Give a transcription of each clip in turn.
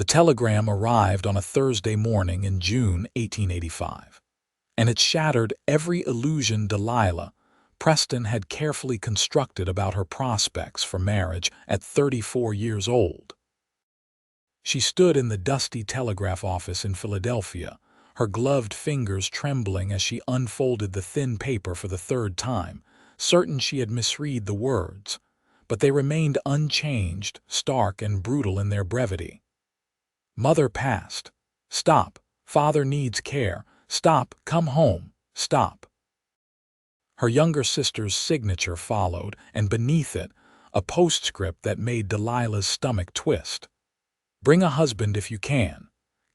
The telegram arrived on a Thursday morning in June 1885, and it shattered every illusion Delilah Preston had carefully constructed about her prospects for marriage at 34 years old. She stood in the dusty telegraph office in Philadelphia, her gloved fingers trembling as she unfolded the thin paper for the third time, certain she had misread the words, but they remained unchanged, stark and brutal in their brevity. Mother passed. Stop. Father needs care. Stop. Come home. Stop. Her younger sister's signature followed, and beneath it, a postscript that made Delilah's stomach twist. Bring a husband if you can.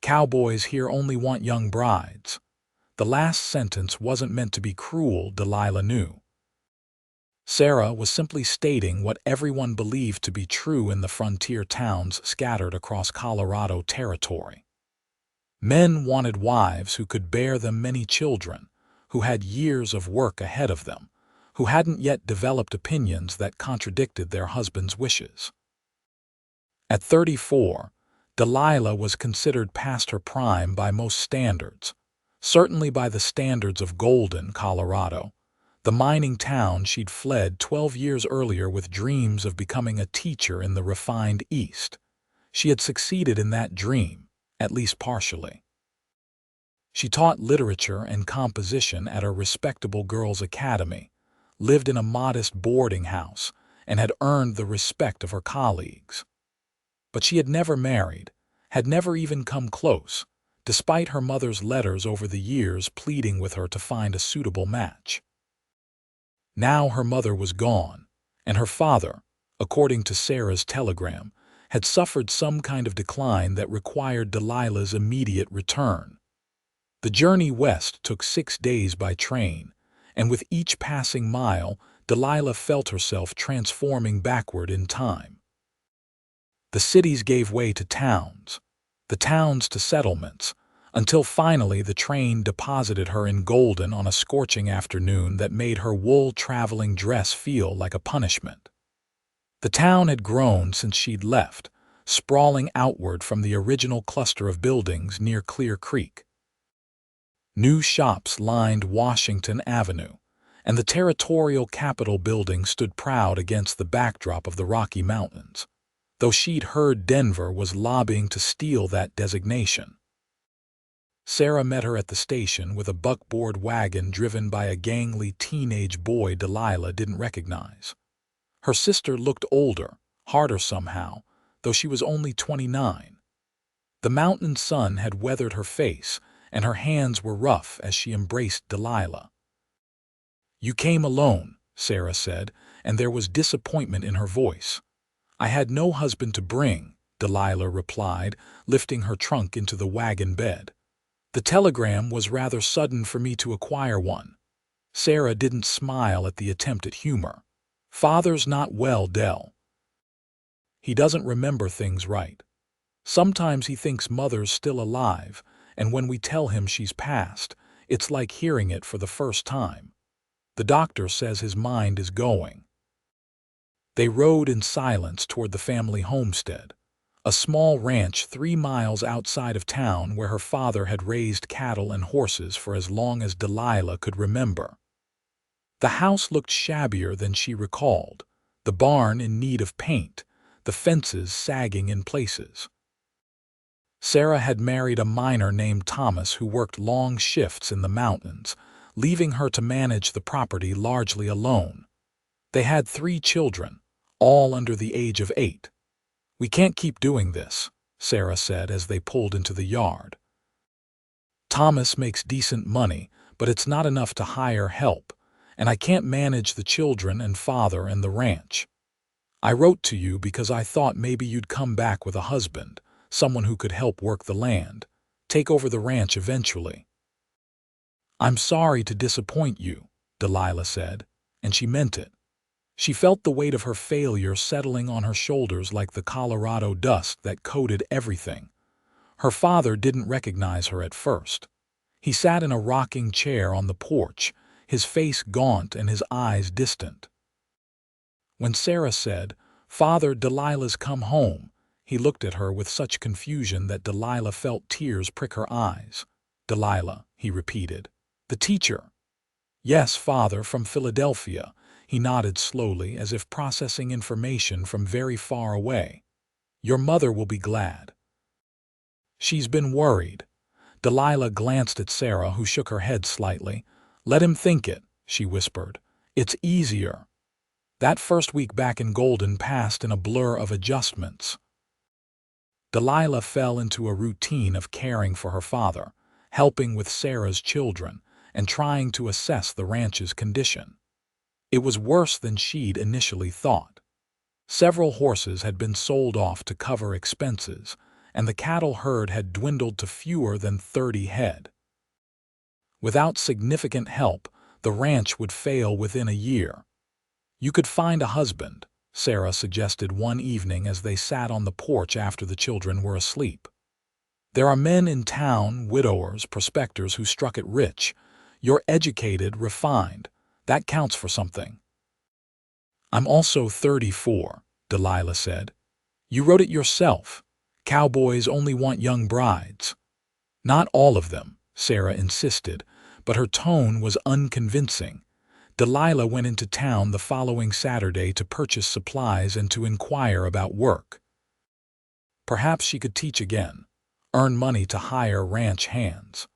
Cowboys here only want young brides. The last sentence wasn't meant to be cruel, Delilah knew. Sarah was simply stating what everyone believed to be true in the frontier towns scattered across Colorado territory. Men wanted wives who could bear them many children, who had years of work ahead of them, who hadn't yet developed opinions that contradicted their husbands' wishes. At 34, Delilah was considered past her prime by most standards, certainly by the standards of Golden, Colorado, the mining town she'd fled 12 years earlier with dreams of becoming a teacher in the refined East. She had succeeded in that dream, at least partially. She taught literature and composition at a respectable girls' academy, lived in a modest boarding house, and had earned the respect of her colleagues. But she had never married, had never even come close, despite her mother's letters over the years pleading with her to find a suitable match. Now her mother was gone, and her father, according to Sarah's telegram, had suffered some kind of decline that required Delilah's immediate return. The journey west took 6 days by train, and with each passing mile, Delilah felt herself transforming backward in time. The cities gave way to towns, the towns to settlements, until finally the train deposited her in Golden on a scorching afternoon that made her wool traveling dress feel like a punishment. The town had grown since she'd left, sprawling outward from the original cluster of buildings near Clear Creek. New shops lined Washington Avenue, and the territorial Capitol building stood proud against the backdrop of the Rocky Mountains, though she'd heard Denver was lobbying to steal that designation. Sarah met her at the station with a buckboard wagon driven by a gangly teenage boy Delilah didn't recognize. Her sister looked older, harder somehow, though she was only 29. The mountain sun had weathered her face, and her hands were rough as she embraced Delilah. "You came alone," Sarah said, and there was disappointment in her voice. "I had no husband to bring," Delilah replied, lifting her trunk into the wagon bed. "The telegram was rather sudden for me to acquire one." Sarah didn't smile at the attempt at humor. "Father's not well, Del. He doesn't remember things right. Sometimes he thinks Mother's still alive, and when we tell him she's passed, it's like hearing it for the first time. The doctor says his mind is going." They rode in silence toward the family homestead, a small ranch 3 miles outside of town where her father had raised cattle and horses for as long as Delilah could remember. The house looked shabbier than she recalled, the barn in need of paint, the fences sagging in places. Sarah had married a miner named Thomas who worked long shifts in the mountains, leaving her to manage the property largely alone. They had 3 children, all under the age of 8. "We can't keep doing this," Sarah said as they pulled into the yard. "Thomas makes decent money, but it's not enough to hire help, and I can't manage the children and father and the ranch. I wrote to you because I thought maybe you'd come back with a husband, someone who could help work the land, take over the ranch eventually." "I'm sorry to disappoint you," Delilah said, and she meant it. She felt the weight of her failure settling on her shoulders like the Colorado dust that coated everything. Her father didn't recognize her at first. He sat in a rocking chair on the porch, his face gaunt and his eyes distant. When Sarah said, "Father, Delilah's come home," He looked at her with such confusion that Delilah felt tears prick her eyes. "Delilah," he repeated. "The teacher." "Yes, father, from Philadelphia." He nodded slowly, as if processing information from very far away. "Your mother will be glad." "She's been worried." Delilah glanced at Sarah, who shook her head slightly. "Let him think it," she whispered. "It's easier." That first week back in Golden passed in a blur of adjustments. Delilah fell into a routine of caring for her father, helping with Sarah's children, and trying to assess the ranch's condition. It was worse than she'd initially thought. Several horses had been sold off to cover expenses, and the cattle herd had dwindled to fewer than 30 head. Without significant help, the ranch would fail within a year. "You could find a husband," Sarah suggested one evening as they sat on the porch after the children were asleep. "There are men in town, widowers, prospectors who struck it rich. You're educated, refined. That counts for something." "I'm also 34, Delilah said. "You wrote it yourself. Cowboys only want young brides." "Not all of them," Sarah insisted, but her tone was unconvincing. Delilah went into town the following Saturday to purchase supplies and to inquire about work. Perhaps she could teach again, earn money to hire ranch hands.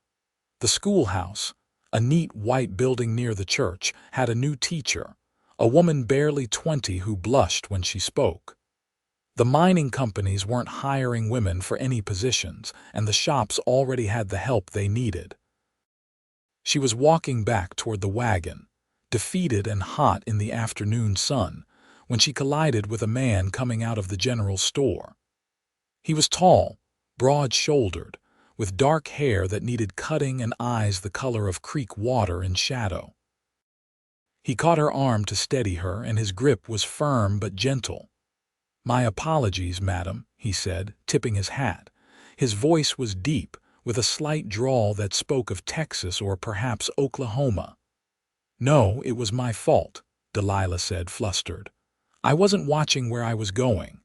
The schoolhouse, a neat white building near the church, had a new teacher, a woman barely 20 who blushed when she spoke. The mining companies weren't hiring women for any positions, and the shops already had the help they needed. She was walking back toward the wagon, defeated and hot in the afternoon sun, when she collided with a man coming out of the general store. He was tall, broad-shouldered, with dark hair that needed cutting and eyes the color of creek water in shadow. He caught her arm to steady her, and his grip was firm but gentle. "My apologies, madam," he said, tipping his hat. His voice was deep, with a slight drawl that spoke of Texas or perhaps Oklahoma. "No, it was my fault," Delilah said, flustered. "I wasn't watching where I was going."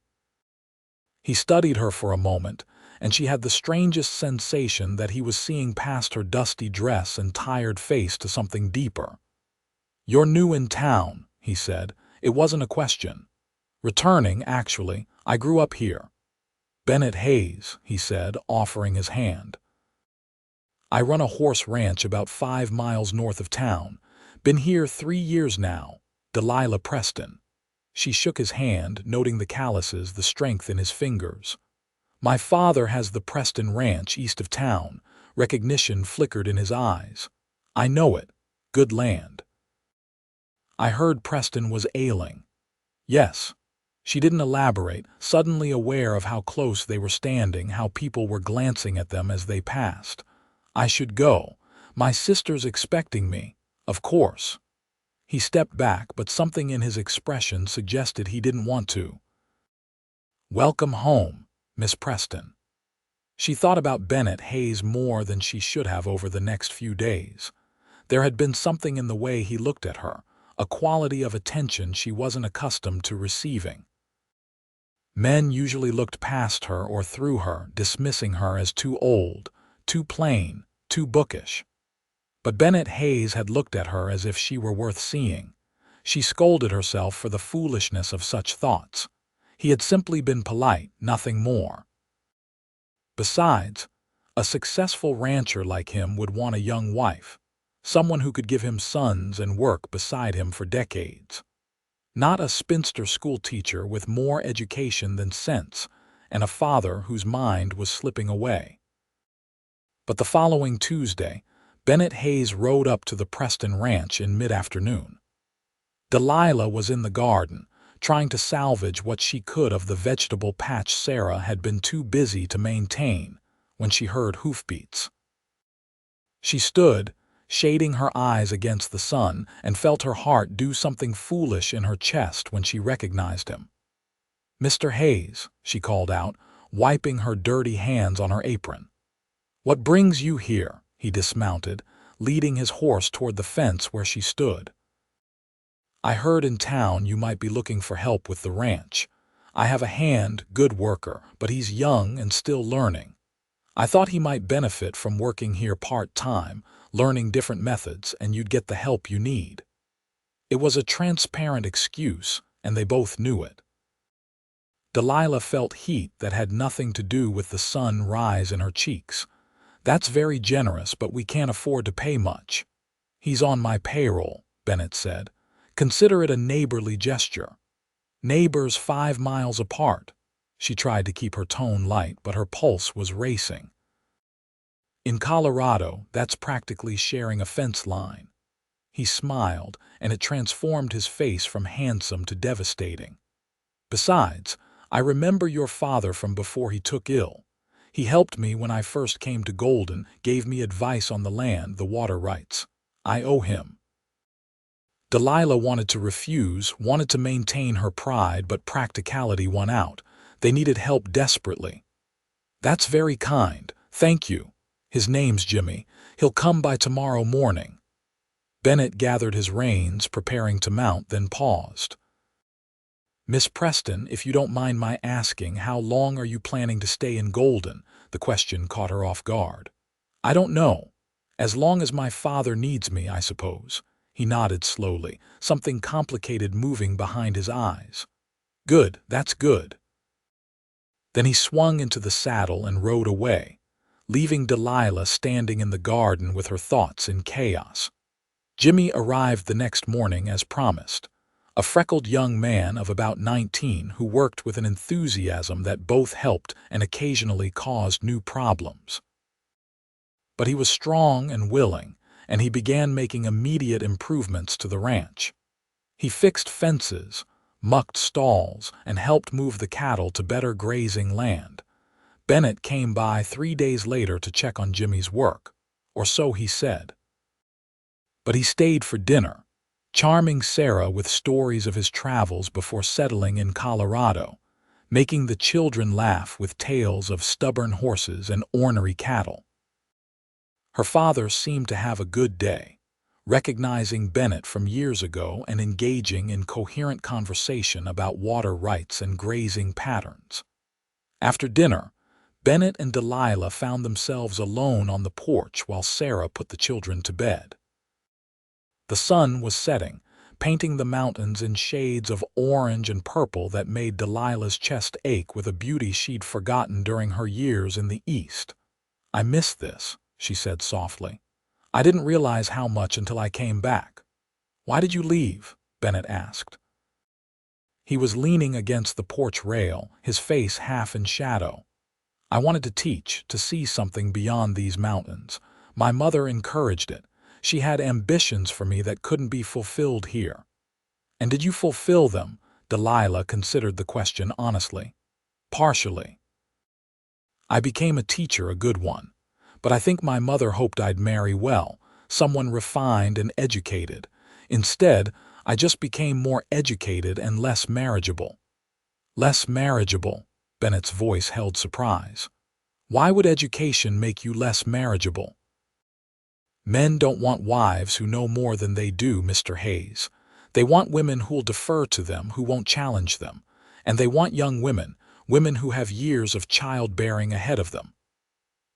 He studied her for a moment, and she had the strangest sensation that he was seeing past her dusty dress and tired face to something deeper. "You're new in town," he said. "It wasn't a question." "Returning, actually. I grew up here." "Bennett Hayes," he said, offering his hand. "I run a horse ranch about 5 miles north of town. Been here 3 years now. Delilah Preston." She shook his hand, noting the calluses, the strength in his fingers. "My father has the Preston Ranch east of town." Recognition flickered in his eyes. "I know it. Good land." "I heard Preston was ailing." "Yes." She didn't elaborate, suddenly aware of how close they were standing, how people were glancing at them as they passed. "I should go. My sister's expecting me." "Of course." He stepped back, but something in his expression suggested he didn't want to. "Welcome home, Miss Preston." She thought about Bennett Hayes more than she should have over the next few days. There had been something in the way he looked at her, a quality of attention she wasn't accustomed to receiving. Men usually looked past her or through her, dismissing her as too old, too plain, too bookish. But Bennett Hayes had looked at her as if she were worth seeing. She scolded herself for the foolishness of such thoughts. He had simply been polite, nothing more. Besides, a successful rancher like him would want a young wife, someone who could give him sons and work beside him for decades. Not a spinster schoolteacher with more education than sense, and a father whose mind was slipping away. But the following Tuesday, Bennett Hayes rode up to the Preston Ranch in mid-afternoon. Delilah was in the garden, trying to salvage what she could of the vegetable patch Sarah had been too busy to maintain, when she heard hoofbeats. She stood, shading her eyes against the sun, and felt her heart do something foolish in her chest when she recognized him. "Mr. Hayes," she called out, wiping her dirty hands on her apron. "What brings you here?" He dismounted, leading his horse toward the fence where she stood. "I heard in town you might be looking for help with the ranch. I have a hand, good worker, but he's young and still learning. I thought he might benefit from working here part-time, learning different methods, and you'd get the help you need." It was a transparent excuse, and they both knew it. Delilah felt heat that had nothing to do with the sun rise in her cheeks. "That's very generous, but we can't afford to pay much." "He's on my payroll," Bennett said. "Consider it a neighborly gesture." "Neighbors 5 miles apart." She tried to keep her tone light, but her pulse was racing. "In Colorado, that's practically sharing a fence line." He smiled, and it transformed his face from handsome to devastating. "Besides, I remember your father from before he took ill. He helped me when I first came to Golden, gave me advice on the land, the water rights. I owe him." Delilah wanted to refuse, wanted to maintain her pride, but practicality won out. They needed help desperately. "That's very kind. Thank you. His name's Jimmy. He'll come by tomorrow morning." Bennett gathered his reins, preparing to mount, then paused. "Miss Preston, if you don't mind my asking, how long are you planning to stay in Golden?" The question caught her off guard. "I don't know. As long as my father needs me, I suppose." He nodded slowly, something complicated moving behind his eyes. "Good, that's good." Then he swung into the saddle and rode away, leaving Delilah standing in the garden with her thoughts in chaos. Jimmy arrived the next morning as promised, a freckled young man of about 19 who worked with an enthusiasm that both helped and occasionally caused new problems. But he was strong and willing, and he began making immediate improvements to the ranch. He fixed fences, mucked stalls, and helped move the cattle to better grazing land. Bennett came by 3 days later to check on Jimmy's work, or so he said. But he stayed for dinner, charming Sarah with stories of his travels before settling in Colorado, making the children laugh with tales of stubborn horses and ornery cattle. Her father seemed to have a good day, recognizing Bennett from years ago and engaging in coherent conversation about water rights and grazing patterns. After dinner, Bennett and Delilah found themselves alone on the porch while Sarah put the children to bed. The sun was setting, painting the mountains in shades of orange and purple that made Delilah's chest ache with a beauty she'd forgotten during her years in the East. "I miss this," she said softly. "I didn't realize how much until I came back." "Why did you leave?" Bennett asked. He was leaning against the porch rail, his face half in shadow. "I wanted to teach, to see something beyond these mountains. My mother encouraged it. She had ambitions for me that couldn't be fulfilled here." "And did you fulfill them?" Delilah considered the question honestly. "Partially. I became a teacher, a good one. But I think my mother hoped I'd marry well, someone refined and educated. Instead, I just became more educated and less marriageable." "Less marriageable?" Bennett's voice held surprise. "Why would education make you less marriageable?" "Men don't want wives who know more than they do, Mr. Hayes. They want women who'll defer to them, who won't challenge them. And they want young women, women who have years of childbearing ahead of them."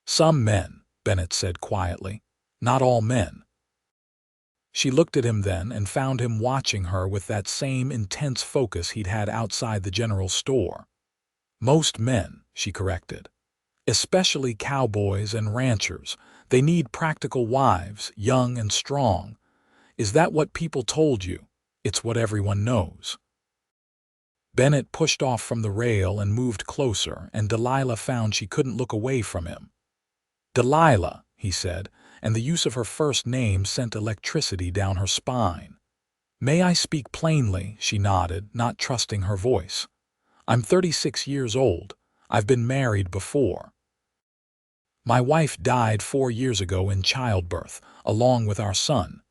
"Some men," Bennett said quietly. "Not all men." She looked at him then and found him watching her with that same intense focus he'd had outside the general store. "Most men," she corrected. "Especially cowboys and ranchers. They need practical wives, young and strong. Is that what people told you?" "It's what everyone knows." Bennett pushed off from the rail and moved closer, and Delilah found she couldn't look away from him. "Delilah," he said, and the use of her first name sent electricity down her spine. "May I speak plainly?" she nodded, not trusting her voice. "I'm 36 years old. I've been married before. My wife died 4 years ago in childbirth, along with our son."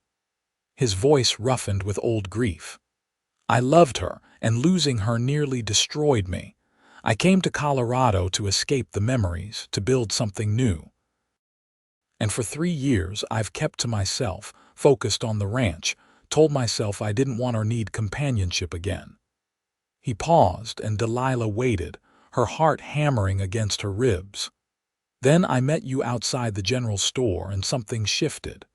His voice roughened with old grief. "I loved her, and losing her nearly destroyed me. I came to Colorado to escape the memories, to build something new. And for 3 years I've kept to myself, focused on the ranch, told myself I didn't want or need companionship again." He paused, and Delilah waited, her heart hammering against her ribs. "Then I met you outside the general store, and something shifted.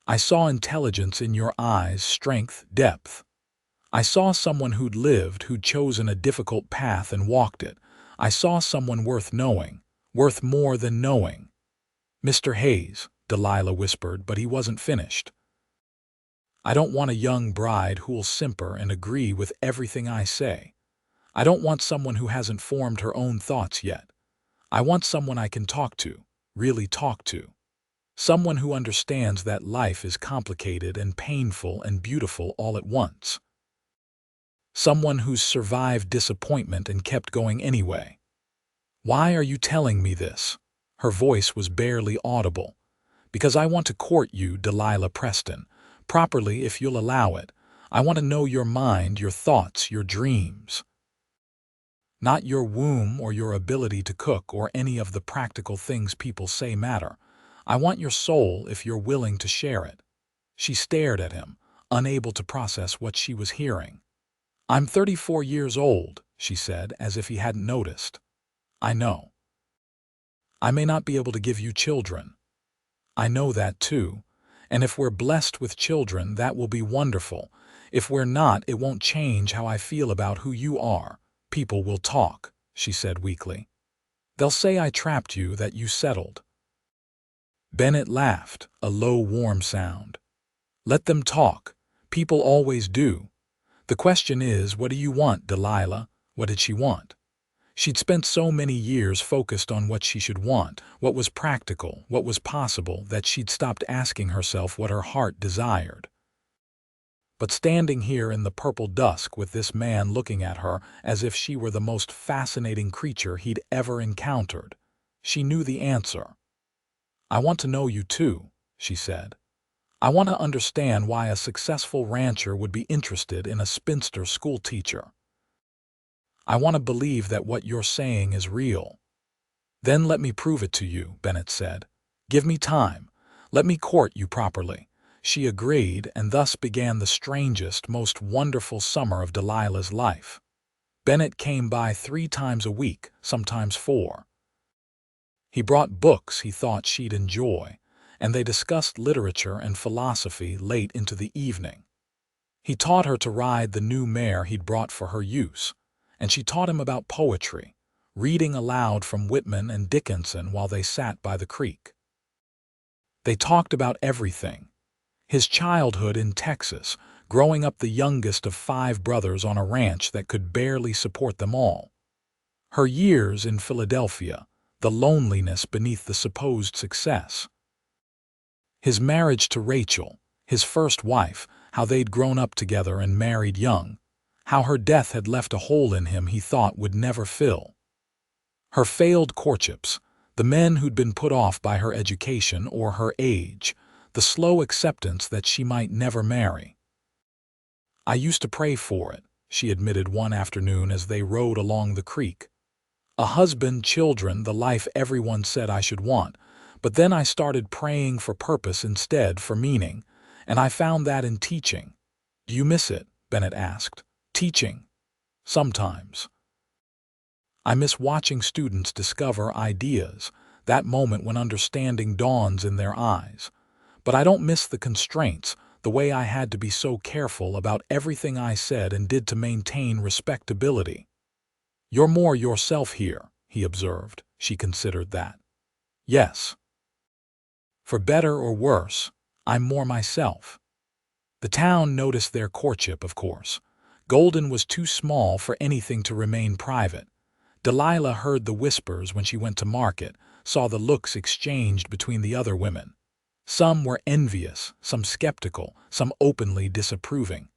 I saw intelligence in your eyes, strength, depth. I saw someone who'd lived, who'd chosen a difficult path and walked it. I saw someone worth knowing, worth more than knowing." "Mr. Hayes," Delilah whispered, but he wasn't finished. "I don't want a young bride who'll simper and agree with everything I say. I don't want someone who hasn't formed her own thoughts yet. I want someone I can talk to, really talk to. Someone who understands that life is complicated and painful and beautiful all at once. Someone who's survived disappointment and kept going anyway." "Why are you telling me this?" Her voice was barely audible. "Because I want to court you, Delilah Preston, properly if you'll allow it. I want to know your mind, your thoughts, your dreams. Not your womb or your ability to cook or any of the practical things people say matter. I want your soul if you're willing to share it." She stared at him, unable to process what she was hearing. "I'm 34 years old," she said, as if he hadn't noticed. "I know. I may not be able to give you children. I know that too. And if we're blessed with children, that will be wonderful. If we're not, it won't change how I feel about who you are. People will talk," she said weakly. "They'll say I trapped you, that you settled." Bennett laughed, a low, warm sound. "Let them talk. People always do. The question is, what do you want, Delilah?" What did she want? She'd spent so many years focused on what she should want, what was practical, what was possible, that she'd stopped asking herself what her heart desired. But standing here in the purple dusk with this man looking at her as if she were the most fascinating creature he'd ever encountered, she knew the answer. "I want to know you too," she said. "I want to understand why a successful rancher would be interested in a spinster schoolteacher. I want to believe that what you're saying is real." "Then let me prove it to you," Bennett said. "Give me time. Let me court you properly." She agreed, and thus began the strangest, most wonderful summer of Delilah's life. Bennett came by 3 times a week, sometimes 4. He brought books he thought she'd enjoy, and they discussed literature and philosophy late into the evening. He taught her to ride the new mare he'd brought for her use, and she taught him about poetry, reading aloud from Whitman and Dickinson while they sat by the creek. They talked about everything. His childhood in Texas, growing up the youngest of 5 brothers on a ranch that could barely support them all. Her years in Philadelphia, the loneliness beneath the supposed success. His marriage to Rachel, his first wife, how they'd grown up together and married young, how her death had left a hole in him he thought would never fill. Her failed courtships, the men who'd been put off by her education or her age, the slow acceptance that she might never marry. "I used to pray for it," she admitted one afternoon as they rode along the creek. "A husband, children, the life everyone said I should want. But then I started praying for purpose instead, for meaning, and I found that in teaching." "Do you miss it?" Bennett asked. "Teaching?" "Sometimes. I miss watching students discover ideas, that moment when understanding dawns in their eyes. But I don't miss the constraints, the way I had to be so careful about everything I said and did to maintain respectability." "You're more yourself here," he observed. She considered that. "Yes. For better or worse, I'm more myself." The town noticed their courtship, of course. Golden was too small for anything to remain private. Delilah heard the whispers when she went to market, saw the looks exchanged between the other women. Some were envious, some skeptical, some openly disapproving.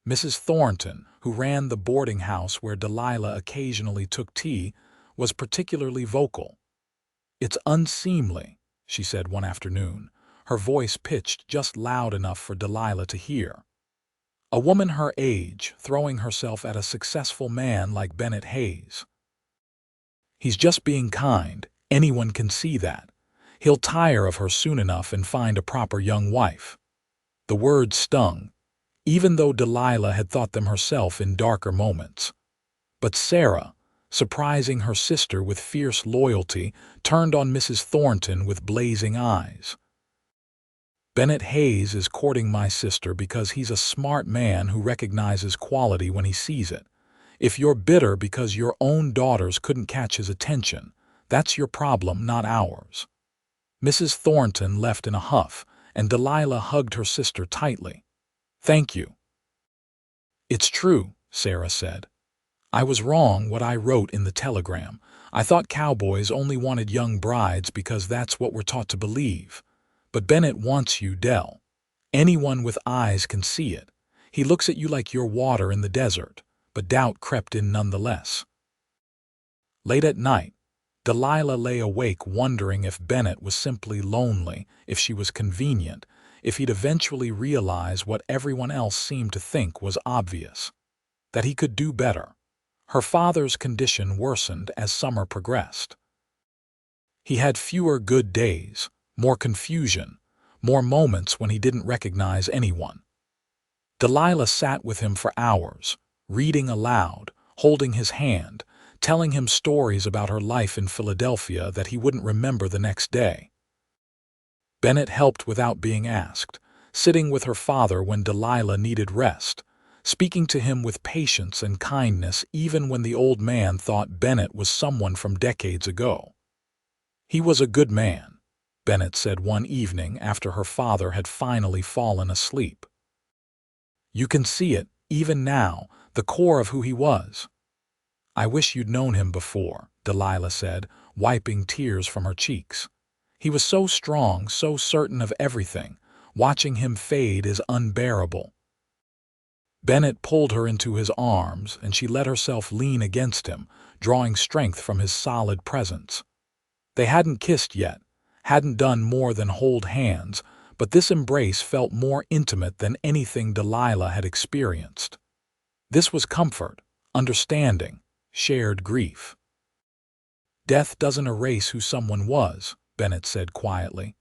Mrs. Thornton, who ran the boarding house where Delilah occasionally took tea, was particularly vocal. "It's unseemly," she said one afternoon, her voice pitched just loud enough for Delilah to hear. "A woman her age throwing herself at a successful man like Bennett Hayes. He's just being kind, anyone can see that. He'll tire of her soon enough and find a proper young wife." The word stung. even though Delilah had thought them herself in darker moments. But Sarah, surprising her sister with fierce loyalty, turned on Mrs. Thornton with blazing eyes. "Bennett Hayes is courting my sister because he's a smart man who recognizes quality when he sees it. If you're bitter because your own daughters couldn't catch his attention, that's your problem, not ours." Mrs. Thornton left in a huff, and Delilah hugged her sister tightly. "Thank you." "It's true," Sarah said. "I was wrong what I wrote in the telegram. I thought cowboys only wanted young brides because that's what we're taught to believe. But Bennett wants you, Del. Anyone with eyes can see it. He looks at you like you're water in the desert." But doubt crept in nonetheless. Late at night, Delilah lay awake wondering if Bennett was simply lonely, if she was convenient, if he'd eventually realize what everyone else seemed to think was obvious, that he could do better. Her father's condition worsened as summer progressed. He had fewer good days, more confusion, more moments when he didn't recognize anyone. Delilah sat with him for hours, reading aloud, holding his hand, telling him stories about her life in Philadelphia that he wouldn't remember the next day. Bennett helped without being asked, sitting with her father when Delilah needed rest, speaking to him with patience and kindness even when the old man thought Bennett was someone from decades ago. "He was a good man," Bennett said one evening after her father had finally fallen asleep. "You can see it, even now, the core of who he was." "I wish you'd known him before," Delilah said, wiping tears from her cheeks. "He was so strong, so certain of everything. Watching him fade is unbearable." Bennett pulled her into his arms, and she let herself lean against him, drawing strength from his solid presence. They hadn't kissed yet, hadn't done more than hold hands, but this embrace felt more intimate than anything Delilah had experienced. This was comfort, understanding, shared grief. "Death doesn't erase who someone was," Bennett said quietly.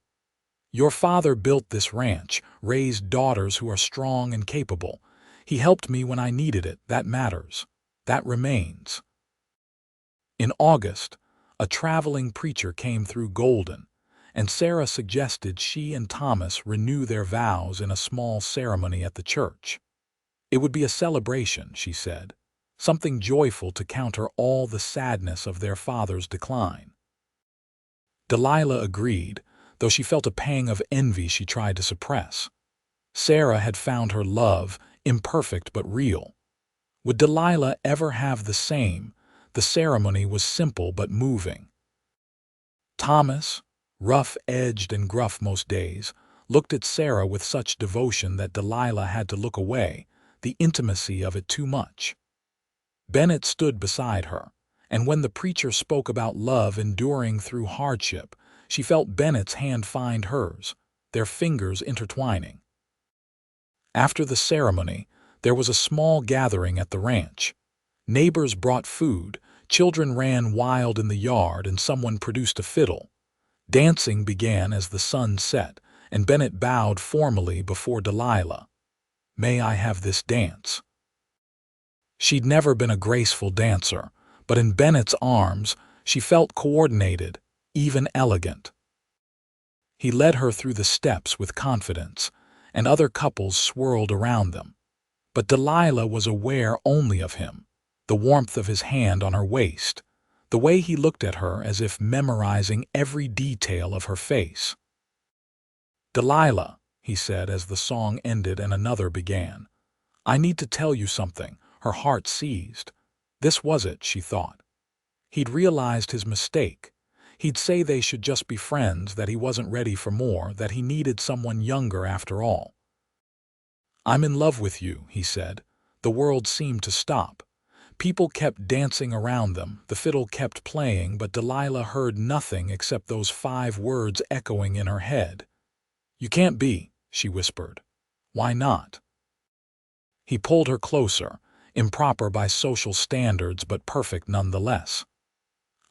"Your father built this ranch, raised daughters who are strong and capable. He helped me when I needed it. That matters. That remains." In August, a traveling preacher came through Golden, and Sarah suggested she and Thomas renew their vows in a small ceremony at the church. It would be a celebration, she said, something joyful to counter all the sadness of their father's decline. Delilah agreed, though she felt a pang of envy she tried to suppress. Sarah had found her love, imperfect but real. Would Delilah ever have the same? The ceremony was simple but moving. Thomas, rough-edged and gruff most days, looked at Sarah with such devotion that Delilah had to look away, the intimacy of it too much. Bennett stood beside her, and when the preacher spoke about love enduring through hardship, she felt Bennett's hand find hers, their fingers intertwining. After the ceremony, there was a small gathering at the ranch. Neighbors brought food, children ran wild in the yard, and someone produced a fiddle. Dancing began as the sun set, and Bennett bowed formally before Delilah. "May I have this dance?" She'd never been a graceful dancer, but in Bennett's arms, she felt coordinated, even elegant. He led her through the steps with confidence, and other couples swirled around them. But Delilah was aware only of him, the warmth of his hand on her waist, the way he looked at her as if memorizing every detail of her face. "Delilah," he said as the song ended and another began, "I need to tell you something." Her heart seized. This was it, she thought. He'd realized his mistake. He'd say they should just be friends, that he wasn't ready for more, that he needed someone younger after all. "I'm in love with you," he said. The world seemed to stop. People kept dancing around them, the fiddle kept playing, but Delilah heard nothing except those 5 words echoing in her head. "You can't be," she whispered. "Why not?" He pulled her closer, improper by social standards but perfect nonetheless.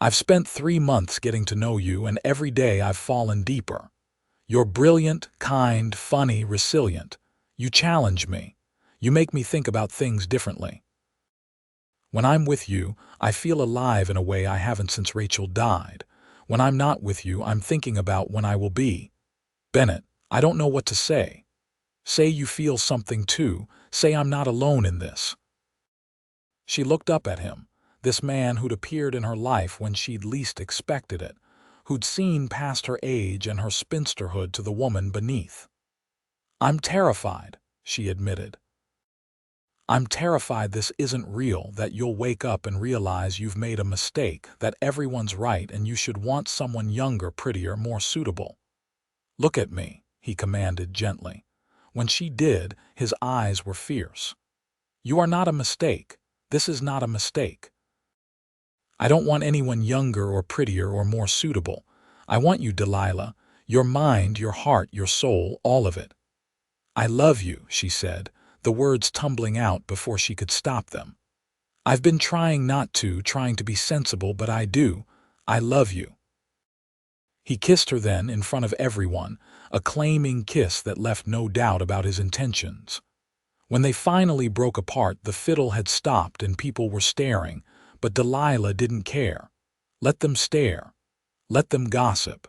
"I've spent 3 months getting to know you, and every day I've fallen deeper. You're brilliant, kind, funny, resilient. You challenge me. You make me think about things differently. When I'm with you, I feel alive in a way I haven't since Rachel died. When I'm not with you, I'm thinking about when I will be. Bennett, I don't know what to say. Say you feel something too. Say I'm not alone in this. She looked up at him, this man who'd appeared in her life when she'd least expected it, who'd seen past her age and her spinsterhood to the woman beneath. I'm terrified, she admitted. I'm terrified this isn't real, that you'll wake up and realize you've made a mistake, that everyone's right and you should want someone younger, prettier, more suitable. Look at me, he commanded gently. When she did, his eyes were fierce. You are not a mistake. This is not a mistake. I don't want anyone younger or prettier or more suitable. I want you, Delilah, your mind, your heart, your soul, all of it. I love you, she said, the words tumbling out before she could stop them. I've been trying not to, trying to be sensible, but I do. I love you. He kissed her then in front of everyone, a claiming kiss that left no doubt about his intentions. When they finally broke apart, the fiddle had stopped and people were staring, but Delilah didn't care. Let them stare. Let them gossip.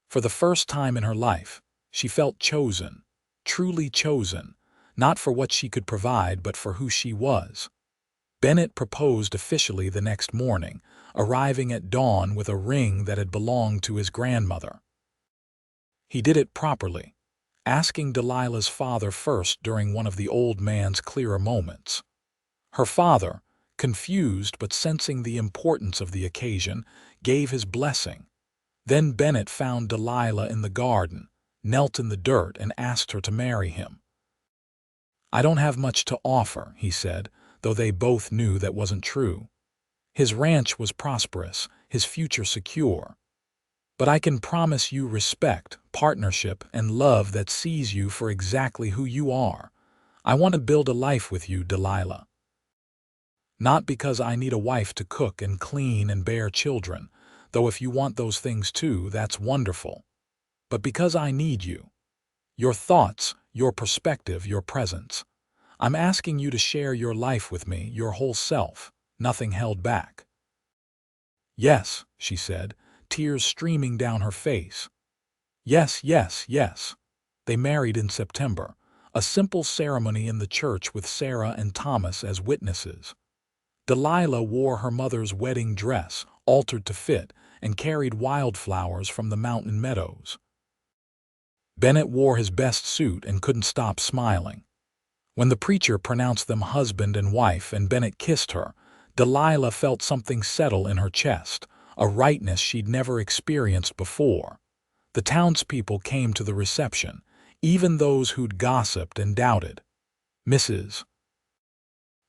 For the first time in her life, she felt chosen, truly chosen, not for what she could provide but for who she was. Bennett proposed officially the next morning, arriving at dawn with a ring that had belonged to his grandmother. He did it properly, asking Delilah's father first during one of the old man's clearer moments. Her father, confused but sensing the importance of the occasion, gave his blessing. Then Bennett found Delilah in the garden, knelt in the dirt and asked her to marry him. I don't have much to offer, he said, though they both knew that wasn't true. His ranch was prosperous, his future secure. But I can promise you respect, partnership, and love that sees you for exactly who you are. I want to build a life with you, Delilah. Not because I need a wife to cook and clean and bear children, though if you want those things too, that's wonderful. But because I need you. Your thoughts, your perspective, your presence. I'm asking you to share your life with me, your whole self, nothing held back. Yes, she said, tears streaming down her face. Yes, yes, yes. They married in September, a simple ceremony in the church with Sarah and Thomas as witnesses. Delilah wore her mother's wedding dress, altered to fit, and carried wildflowers from the mountain meadows. Bennett wore his best suit and couldn't stop smiling. When the preacher pronounced them husband and wife and Bennett kissed her, Delilah felt something settle in her chest, a rightness she'd never experienced before. The townspeople came to the reception, even those who'd gossiped and doubted. Mrs.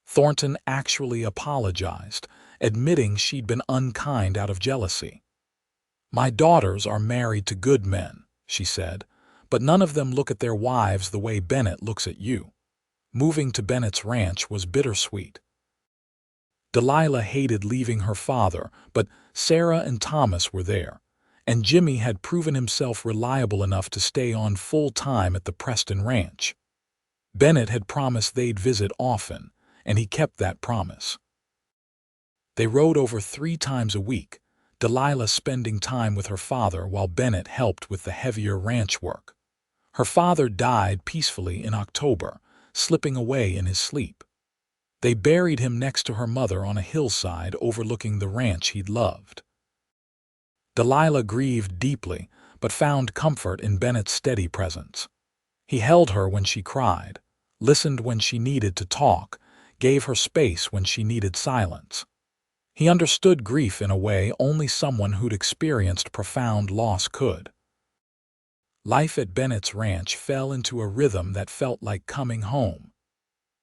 Thornton actually apologized, admitting she'd been unkind out of jealousy. My daughters are married to good men, she said, but none of them look at their wives the way Bennett looks at you. Moving to Bennett's ranch was bittersweet. Delilah hated leaving her father, but Sarah and Thomas were there, and Jimmy had proven himself reliable enough to stay on full-time at the Preston ranch. Bennett had promised they'd visit often, and he kept that promise. They rode over 3 times a week, Delilah spending time with her father while Bennett helped with the heavier ranch work. Her father died peacefully in October, slipping away in his sleep. They buried him next to her mother on a hillside overlooking the ranch he'd loved. Delilah grieved deeply, but found comfort in Bennett's steady presence. He held her when she cried, listened when she needed to talk, gave her space when she needed silence. He understood grief in a way only someone who'd experienced profound loss could. Life at Bennett's ranch fell into a rhythm that felt like coming home.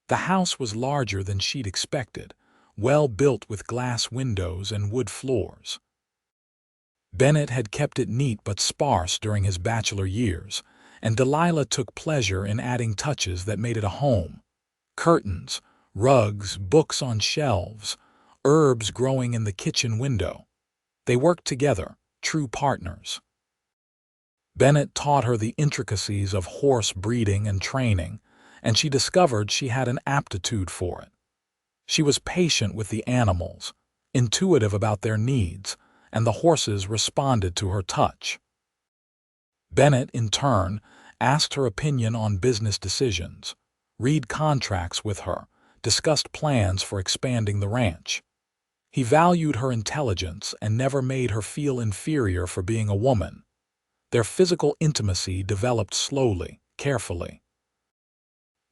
The house was larger than she'd expected, well built with glass windows and wood floors. Bennett had kept it neat but sparse during his bachelor years, and Delilah took pleasure in adding touches that made it a home. Curtains, rugs, books on shelves, herbs growing in the kitchen window. They worked together, true partners. Bennett taught her the intricacies of horse breeding and training, and she discovered she had an aptitude for it. She was patient with the animals, intuitive about their needs, and the horses responded to her touch. Bennett, in turn, asked her opinion on business decisions, read contracts with her, discussed plans for expanding the ranch. He valued her intelligence and never made her feel inferior for being a woman. Their physical intimacy developed slowly, carefully.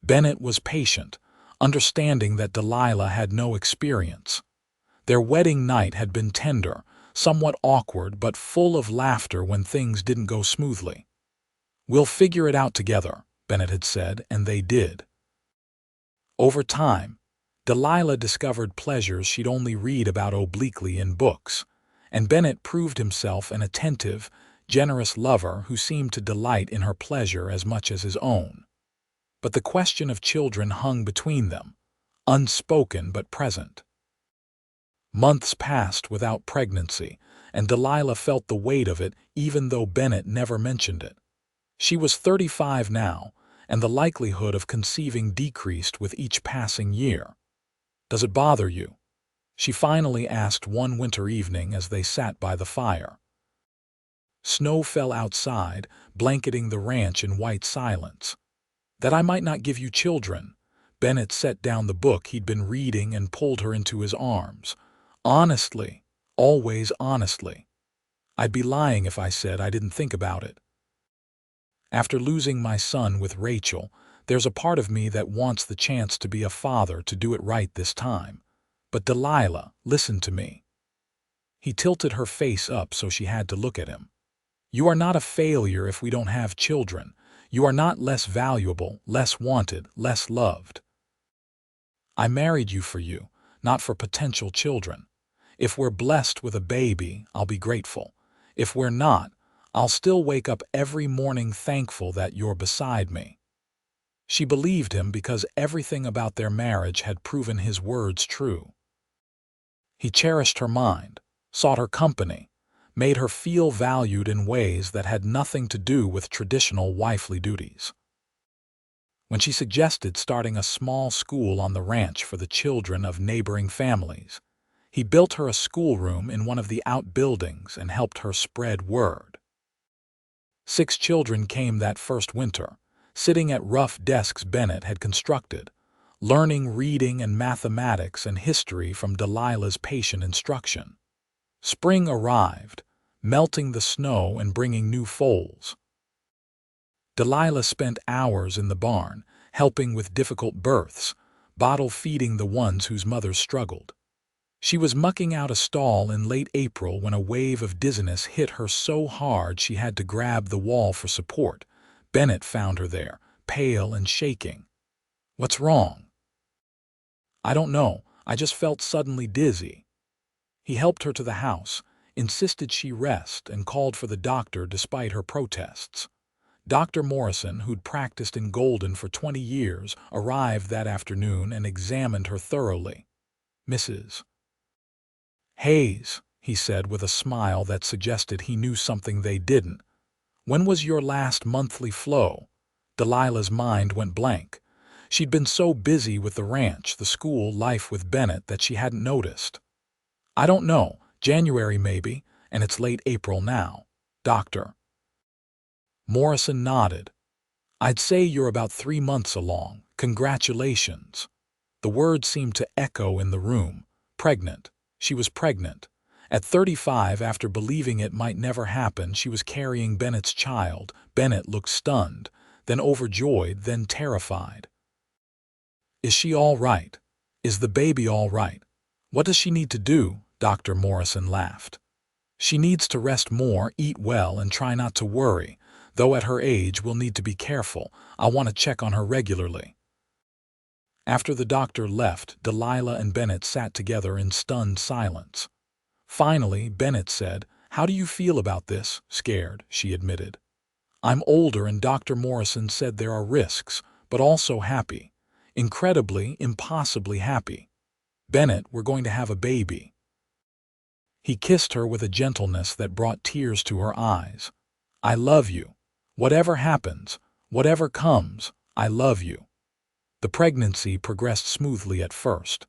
Bennett was patient, understanding that Delilah had no experience. Their wedding night had been tender, somewhat awkward but full of laughter when things didn't go smoothly. "We'll figure it out together," Bennett had said, and they did. Over time, Delilah discovered pleasures she'd only read about obliquely in books, and Bennett proved himself an attentive, generous lover who seemed to delight in her pleasure as much as his own. But the question of children hung between them, unspoken but present. Months passed without pregnancy, and Delilah felt the weight of it even though Bennett never mentioned it. She was 35 now, and the likelihood of conceiving decreased with each passing year. "Does it bother you?" she finally asked one winter evening as they sat by the fire. Snow fell outside, blanketing the ranch in white silence. "That I might not give you children." Bennett set down the book he'd been reading and pulled her into his arms. "Honestly, always honestly. I'd be lying if I said I didn't think about it. After losing my son with Rachel, there's a part of me that wants the chance to be a father, to do it right this time. But Delilah, listen to me." He tilted her face up so she had to look at him. "You are not a failure if we don't have children. You are not less valuable, less wanted, less loved. I married you for you, not for potential children. If we're blessed with a baby, I'll be grateful. If we're not, I'll still wake up every morning thankful that you're beside me." She believed him because everything about their marriage had proven his words true. He cherished her mind, sought her company, made her feel valued in ways that had nothing to do with traditional wifely duties. When she suggested starting a small school on the ranch for the children of neighboring families, he built her a schoolroom in one of the outbuildings and helped her spread word. 6 children came that first winter, sitting at rough desks Bennett had constructed, learning reading and mathematics and history from Delilah's patient instruction. Spring arrived, melting the snow and bringing new foals. Delilah spent hours in the barn, helping with difficult births, bottle-feeding the ones whose mothers struggled. She was mucking out a stall in late April when a wave of dizziness hit her so hard she had to grab the wall for support. Bennett found her there, pale and shaking. "What's wrong?" "I don't know, I just felt suddenly dizzy." He helped her to the house, insisted she rest, and called for the doctor despite her protests. Dr. Morrison, who'd practiced in Golden for 20 years, arrived that afternoon and examined her thoroughly. "Mrs. Hayes," he said with a smile that suggested he knew something they didn't, "when was your last monthly flow?" Delilah's mind went blank. She'd been so busy with the ranch, the school, life with Bennett that she hadn't noticed. "I don't know, January maybe, and it's late April now, Doctor." Morrison nodded. "I'd say you're about 3 months along. Congratulations." The word seemed to echo in the room. Pregnant. She was pregnant. At 35, after believing it might never happen, she was carrying Bennett's child. Bennett looked stunned, then overjoyed, then terrified. "Is she all right? Is the baby all right? What does she need to do?" Dr. Morrison laughed. "She needs to rest more, eat well, and try not to worry. Though at her age we'll need to be careful. I'll want to check on her regularly." After the doctor left, Delilah and Bennett sat together in stunned silence. Finally, Bennett said, "How do you feel about this?" "Scared," she admitted. "I'm older and Dr. Morrison said there are risks, but also happy. Incredibly, impossibly happy. Bennett, we're going to have a baby." He kissed her with a gentleness that brought tears to her eyes. "I love you. Whatever happens, whatever comes, I love you." The pregnancy progressed smoothly at first.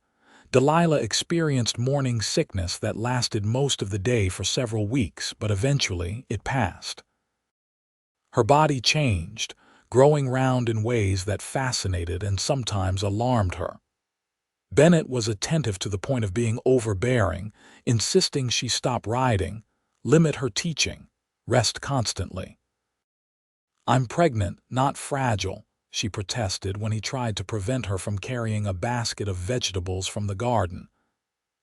Delilah experienced morning sickness that lasted most of the day for several weeks, but eventually it passed. Her body changed, growing round in ways that fascinated and sometimes alarmed her. Bennett was attentive to the point of being overbearing, insisting she stop riding, limit her teaching, rest constantly. "I'm pregnant, not fragile," she protested when he tried to prevent her from carrying a basket of vegetables from the garden.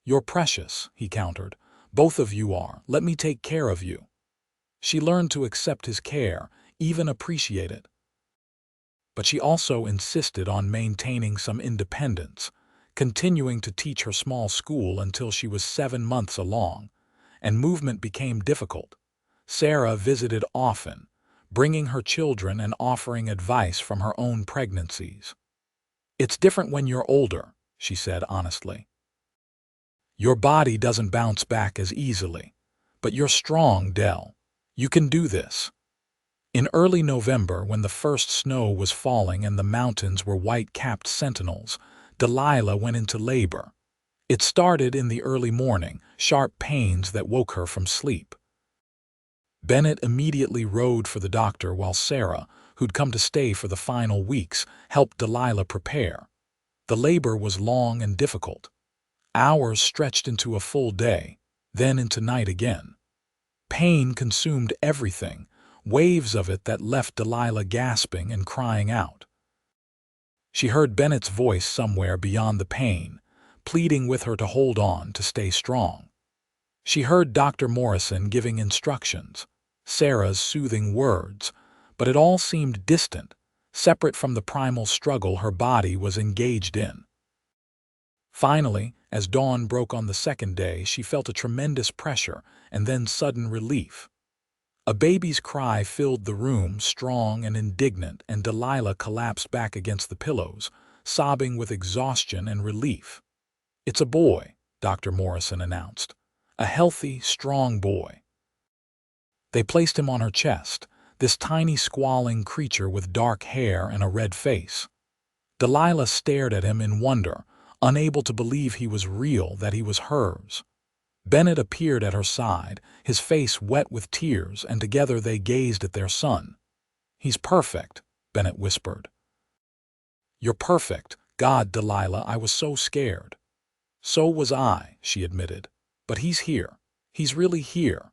"You're precious," he countered. "Both of you are. Let me take care of you." She learned to accept his care, even appreciate it. But she also insisted on maintaining some independence, continuing to teach her small school until she was 7 months along, and movement became difficult. Sarah visited often, bringing her children and offering advice from her own pregnancies. "It's different when you're older," she said honestly. "Your body doesn't bounce back as easily. But you're strong, Del. You can do this." In early November, when the first snow was falling and the mountains were white-capped sentinels, Delilah went into labor. It started in the early morning, sharp pains that woke her from sleep. Bennett immediately rode for the doctor while Sarah, who'd come to stay for the final weeks, helped Delilah prepare. The labor was long and difficult. Hours stretched into a full day, then into night again. Pain consumed everything, waves of it that left Delilah gasping and crying out. She heard Bennett's voice somewhere beyond the pain, pleading with her to hold on, to stay strong. She heard Dr. Morrison giving instructions, Sarah's soothing words, but it all seemed distant, separate from the primal struggle her body was engaged in. Finally, as dawn broke on the second day, she felt a tremendous pressure and then sudden relief. A baby's cry filled the room, strong and indignant, and Delilah collapsed back against the pillows, sobbing with exhaustion and relief. "It's a boy," Dr. Morrison announced. "A healthy, strong boy." They placed him on her chest, this tiny squalling creature with dark hair and a red face. Delilah stared at him in wonder, unable to believe he was real, that he was hers. Bennett appeared at her side, his face wet with tears, and together they gazed at their son. "He's perfect," Bennett whispered. "You're perfect. God, Delilah, I was so scared." "So was I," she admitted. "But he's here. He's really here."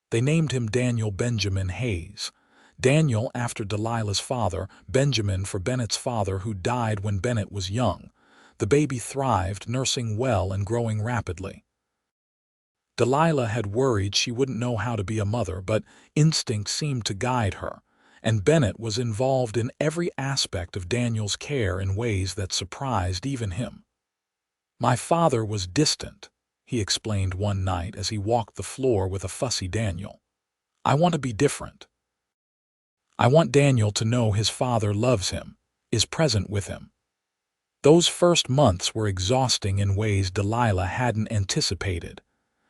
They named him Daniel Benjamin Hayes. Daniel after Delilah's father, Benjamin for Bennett's father, who died when Bennett was young. The baby thrived, nursing well and growing rapidly. Delilah had worried she wouldn't know how to be a mother, but instinct seemed to guide her, and Bennett was involved in every aspect of Daniel's care in ways that surprised even him. "My father was distant," he explained one night as he walked the floor with a fussy Daniel. "I want to be different. I want Daniel to know his father loves him, is present with him." Those first months were exhausting in ways Delilah hadn't anticipated.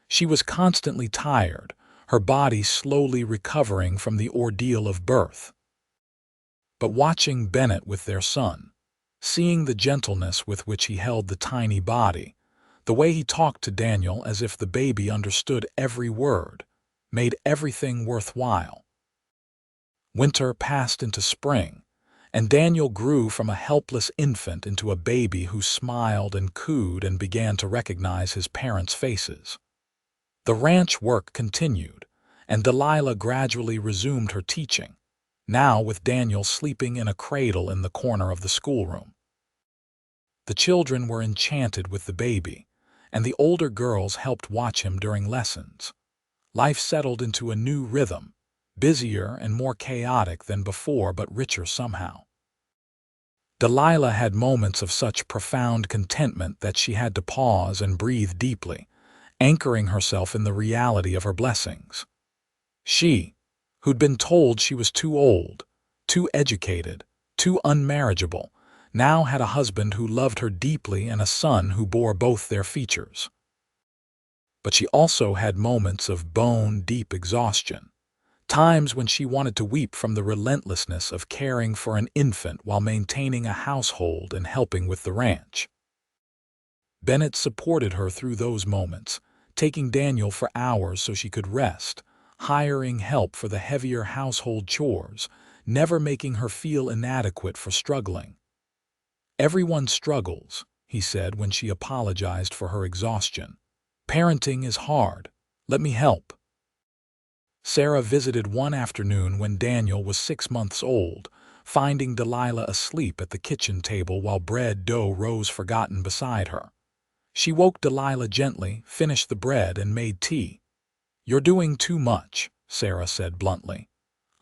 She was constantly tired, her body slowly recovering from the ordeal of birth. But watching Bennett with their son, seeing the gentleness with which he held the tiny body, the way he talked to Daniel as if the baby understood every word, made everything worthwhile. Winter passed into spring, and Daniel grew from a helpless infant into a baby who smiled and cooed and began to recognize his parents' faces. The ranch work continued, and Delilah gradually resumed her teaching, now with Daniel sleeping in a cradle in the corner of the schoolroom. The children were enchanted with the baby, and the older girls helped watch him during lessons. Life settled into a new rhythm, busier and more chaotic than before, but richer somehow. Delilah had moments of such profound contentment that she had to pause and breathe deeply, anchoring herself in the reality of her blessings. She, who'd been told she was too old, too educated, too unmarriageable, now had a husband who loved her deeply and a son who bore both their features. But she also had moments of bone-deep exhaustion, Times when she wanted to weep from the relentlessness of caring for an infant while maintaining a household and helping with the ranch. Bennett supported her through those moments, taking Daniel for hours so she could rest, hiring help for the heavier household chores, never making her feel inadequate for struggling. "Everyone struggles," he said when she apologized for her exhaustion. "Parenting is hard. Let me help." Sarah visited one afternoon when Daniel was 6 months old, finding Delilah asleep at the kitchen table while bread dough rose forgotten beside her. She woke Delilah gently, finished the bread, and made tea. "You're doing too much," Sarah said bluntly.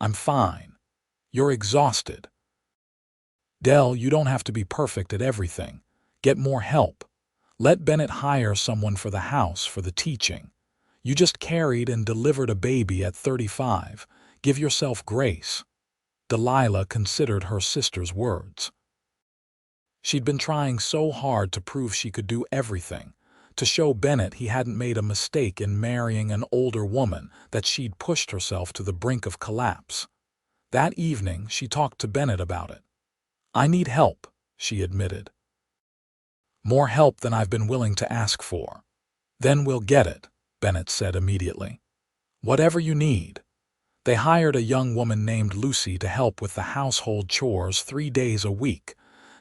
"I'm fine. You're exhausted." "Del, you don't have to be perfect at everything. Get more help. Let Bennett hire someone for the house for the teaching. You just carried and delivered a baby at 35. Give yourself grace." Delilah considered her sister's words. She'd been trying so hard to prove she could do everything, to show Bennett he hadn't made a mistake in marrying an older woman, that she'd pushed herself to the brink of collapse. That evening, she talked to Bennett about it. "I need help," she admitted. "More help than I've been willing to ask for." "Then we'll get it," Bennett said immediately. "Whatever you need." They hired a young woman named Lucy to help with the household chores 3 days a week.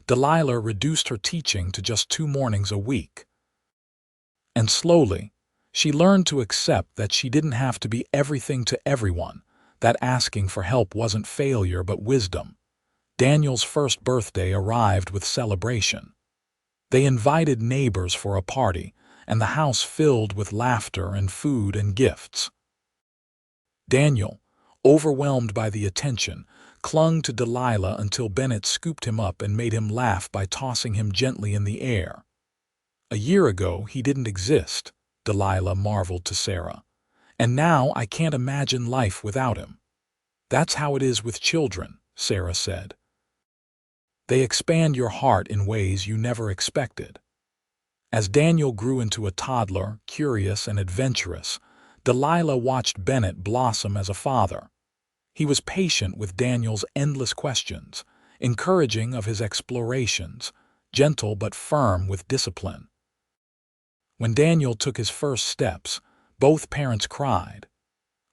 Delilah reduced her teaching to just 2 mornings a week. And slowly, she learned to accept that she didn't have to be everything to everyone, that asking for help wasn't failure but wisdom. Daniel's first birthday arrived with celebration. They invited neighbors for a party, and the house filled with laughter and food and gifts. Daniel, overwhelmed by the attention, clung to Delilah until Bennett scooped him up and made him laugh by tossing him gently in the air. "A year ago, he didn't exist," Delilah marveled to Sarah. "And now I can't imagine life without him." "That's how it is with children," Sarah said. "They expand your heart in ways you never expected." As Daniel grew into a toddler, curious and adventurous, Delilah watched Bennett blossom as a father. He was patient with Daniel's endless questions, encouraging of his explorations, gentle but firm with discipline. When Daniel took his first steps, both parents cried.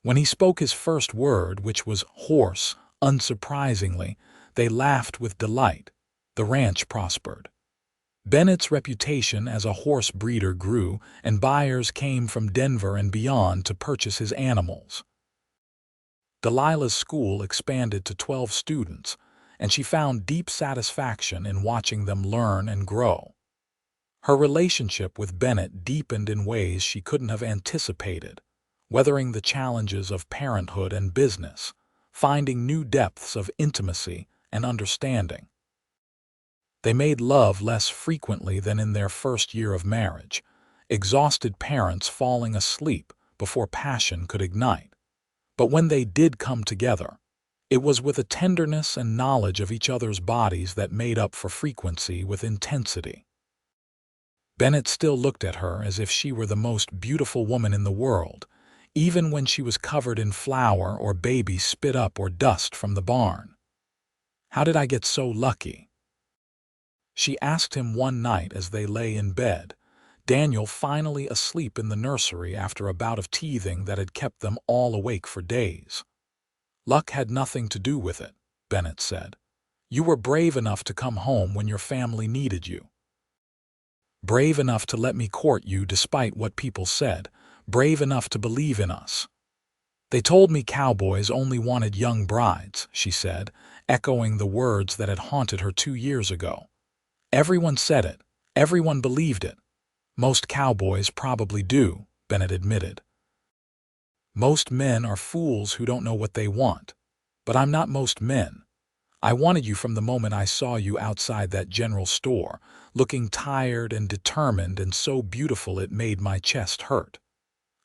When he spoke his first word, which was horse, unsurprisingly, they laughed with delight. The ranch prospered. Bennett's reputation as a horse breeder grew, and buyers came from Denver and beyond to purchase his animals. Delilah's school expanded to 12 students, and she found deep satisfaction in watching them learn and grow. Her relationship with Bennett deepened in ways she couldn't have anticipated, weathering the challenges of parenthood and business, finding new depths of intimacy and understanding. They made love less frequently than in their first year of marriage, exhausted parents falling asleep before passion could ignite. But when they did come together, it was with a tenderness and knowledge of each other's bodies that made up for frequency with intensity. Bennett still looked at her as if she were the most beautiful woman in the world, even when she was covered in flour or baby spit up or dust from the barn. "How did I get so lucky?" she asked him one night as they lay in bed, Daniel finally asleep in the nursery after a bout of teething that had kept them all awake for days. "Luck had nothing to do with it," Bennett said. "You were brave enough to come home when your family needed you. Brave enough to let me court you despite what people said, brave enough to believe in us." "They told me cowboys only wanted young brides," she said, echoing the words that had haunted her 2 years ago. "Everyone said it. Everyone believed it." "Most cowboys probably do," Bennett admitted. "Most men are fools who don't know what they want. But I'm not most men. I wanted you from the moment I saw you outside that general store, looking tired and determined and so beautiful it made my chest hurt.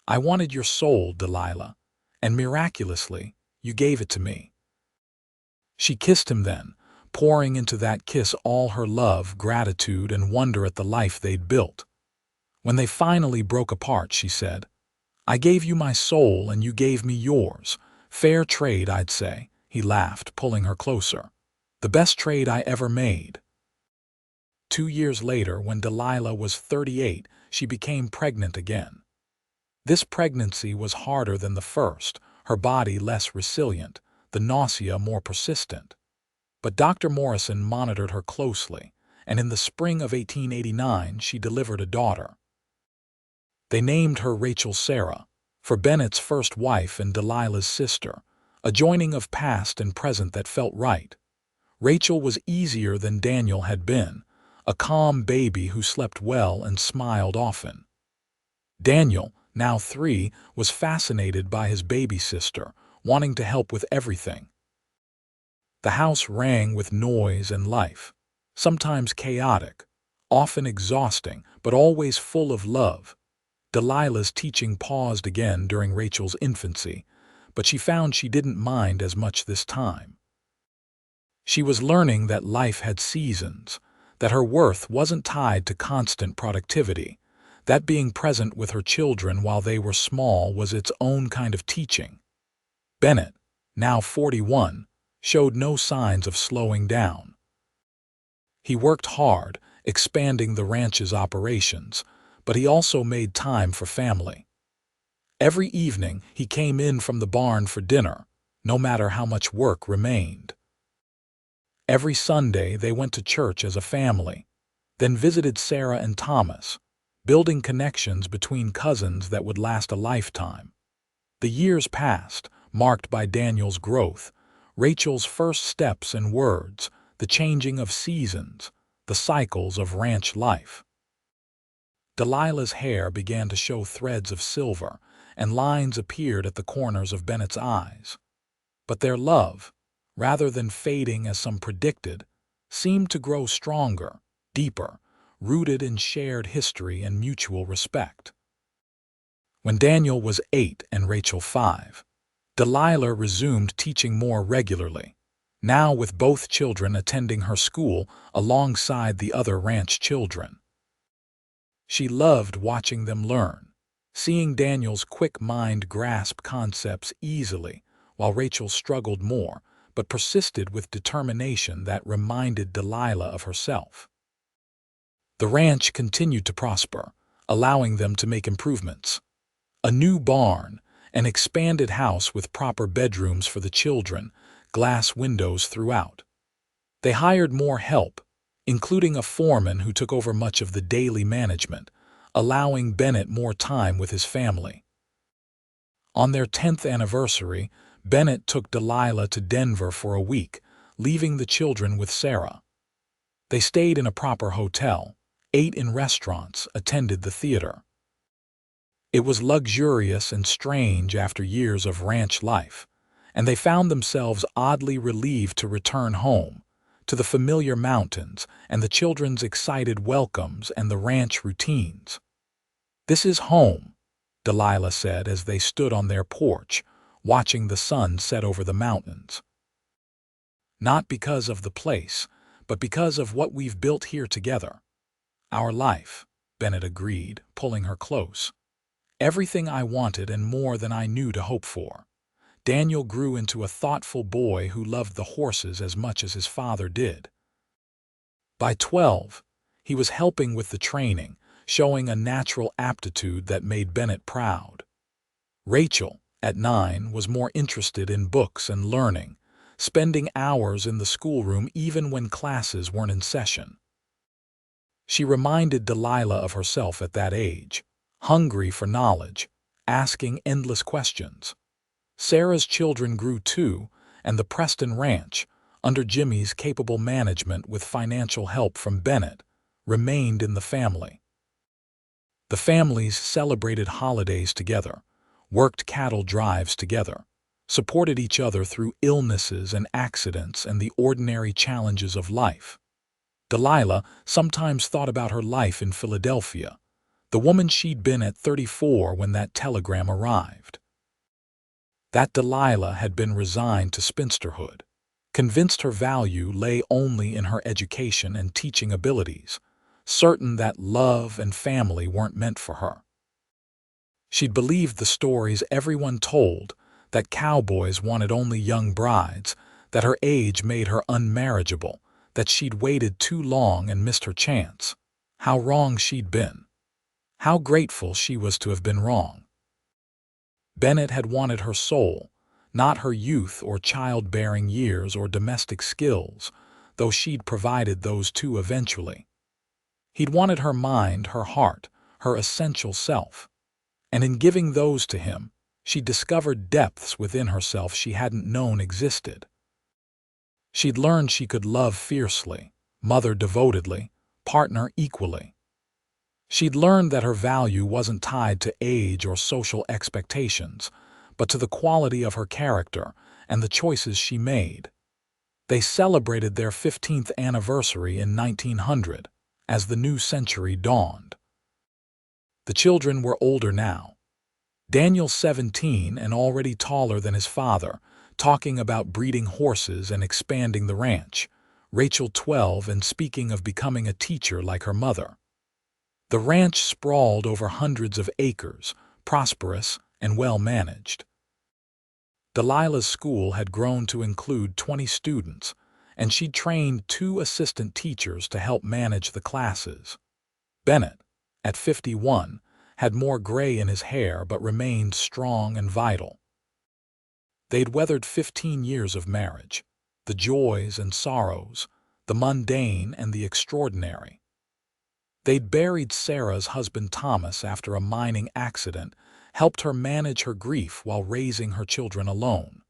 I wanted your soul, Delilah, and miraculously, you gave it to me." She kissed him then, pouring into that kiss all her love, gratitude, and wonder at the life they'd built. When they finally broke apart, she said, "I gave you my soul and you gave me yours, "Fair trade, I'd say," he laughed, pulling her closer. "The best trade I ever made." 2 years later, when Delilah was 38, she became pregnant again. This pregnancy was harder than the first, her body less resilient, the nausea more persistent. But Dr. Morrison monitored her closely, and in the spring of 1889 she delivered a daughter. They named her Rachel Sarah, for Bennett's first wife and Delilah's sister, a joining of past and present that felt right. Rachel was easier than Daniel had been, a calm baby who slept well and smiled often. Daniel, now 3, was fascinated by his baby sister, wanting to help with everything. The house rang with noise and life, sometimes chaotic, often exhausting, but always full of love. Delilah's teaching paused again during Rachel's infancy, but she found she didn't mind as much this time. She was learning that life had seasons, that her worth wasn't tied to constant productivity, that being present with her children while they were small was its own kind of teaching. Bennett, now 41, showed no signs of slowing down. He worked hard, expanding the ranch's operations, but he also made time for family. Every evening he came in from the barn for dinner, no matter how much work remained. Every Sunday they went to church as a family, then visited Sarah and Thomas, building connections between cousins that would last a lifetime. The years passed, marked by Daniel's growth, Rachel's first steps and words, the changing of seasons, the cycles of ranch life. Delilah's hair began to show threads of silver, and lines appeared at the corners of Bennett's eyes. But their love, rather than fading as some predicted, seemed to grow stronger, deeper, rooted in shared history and mutual respect. When Daniel was 8 and Rachel 5, Delilah resumed teaching more regularly, now with both children attending her school alongside the other ranch children. She loved watching them learn, seeing Daniel's quick mind grasp concepts easily, while Rachel struggled more, but persisted with determination that reminded Delilah of herself. The ranch continued to prosper, allowing them to make improvements. A new barn, an expanded house with proper bedrooms for the children, glass windows throughout. They hired more help, including a foreman who took over much of the daily management, allowing Bennett more time with his family. On their 10th anniversary, Bennett took Delilah to Denver for a week, leaving the children with Sarah. They stayed in a proper hotel, ate in restaurants, attended the theater. It was luxurious and strange after years of ranch life, and they found themselves oddly relieved to return home, to the familiar mountains and the children's excited welcomes and the ranch routines. "This is home," Delilah said as they stood on their porch, watching the sun set over the mountains. "Not because of the place, but because of what we've built here together. Our life," Bennett agreed, pulling her close. "Everything I wanted and more than I knew to hope for." Daniel grew into a thoughtful boy who loved the horses as much as his father did. By 12, he was helping with the training, showing a natural aptitude that made Bennett proud. Rachel, at 9, was more interested in books and learning, spending hours in the schoolroom even when classes weren't in session. She reminded Delilah of herself at that age, hungry for knowledge, asking endless questions. Sarah's children grew too, and the Preston Ranch, under Jimmy's capable management with financial help from Bennett, remained in the family. The families celebrated holidays together, worked cattle drives together, supported each other through illnesses and accidents and the ordinary challenges of life. Delilah sometimes thought about her life in Philadelphia, the woman she'd been at 34 when that telegram arrived. That Delilah had been resigned to spinsterhood, convinced her value lay only in her education and teaching abilities, certain that love and family weren't meant for her. She'd believed the stories everyone told, that cowboys wanted only young brides, that her age made her unmarriageable, that she'd waited too long and missed her chance. How wrong she'd been. How grateful she was to have been wrong. Bennett had wanted her soul, not her youth or childbearing years or domestic skills, though she'd provided those too eventually. He'd wanted her mind, her heart, her essential self. And in giving those to him, she discovered depths within herself she hadn't known existed. She'd learned she could love fiercely, mother devotedly, partner equally. She'd learned that her value wasn't tied to age or social expectations, but to the quality of her character and the choices she made. They celebrated their 15th anniversary in 1900, as the new century dawned. The children were older now. Daniel 17 and already taller than his father, talking about breeding horses and expanding the ranch. Rachel 12 and speaking of becoming a teacher like her mother. The ranch sprawled over hundreds of acres, prosperous and well-managed. Delilah's school had grown to include 20 students, and she'd trained 2 assistant teachers to help manage the classes. Bennett, at 51, had more gray in his hair but remained strong and vital. They'd weathered 15 years of marriage, the joys and sorrows, the mundane and the extraordinary. They'd buried Sarah's husband Thomas after a mining accident, helped her manage her grief while raising her children alone.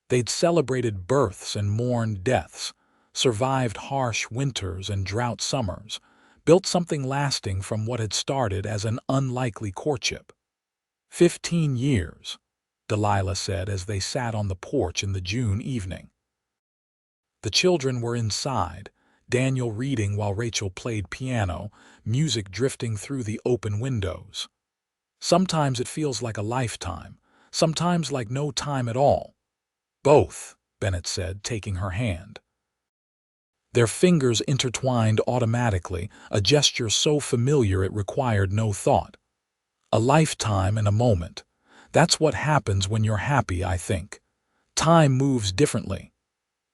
They'd celebrated births and mourned deaths, survived harsh winters and drought summers, built something lasting from what had started as an unlikely courtship. 15 years, Delilah said as they sat on the porch in the June evening. The children were inside, Daniel reading while Rachel played piano, music drifting through the open windows. Sometimes it feels like a lifetime, sometimes like no time at all. Both, Bennett said, taking her hand. Their fingers intertwined automatically, a gesture so familiar it required no thought. A lifetime and a moment. That's what happens when you're happy, I think. Time moves differently.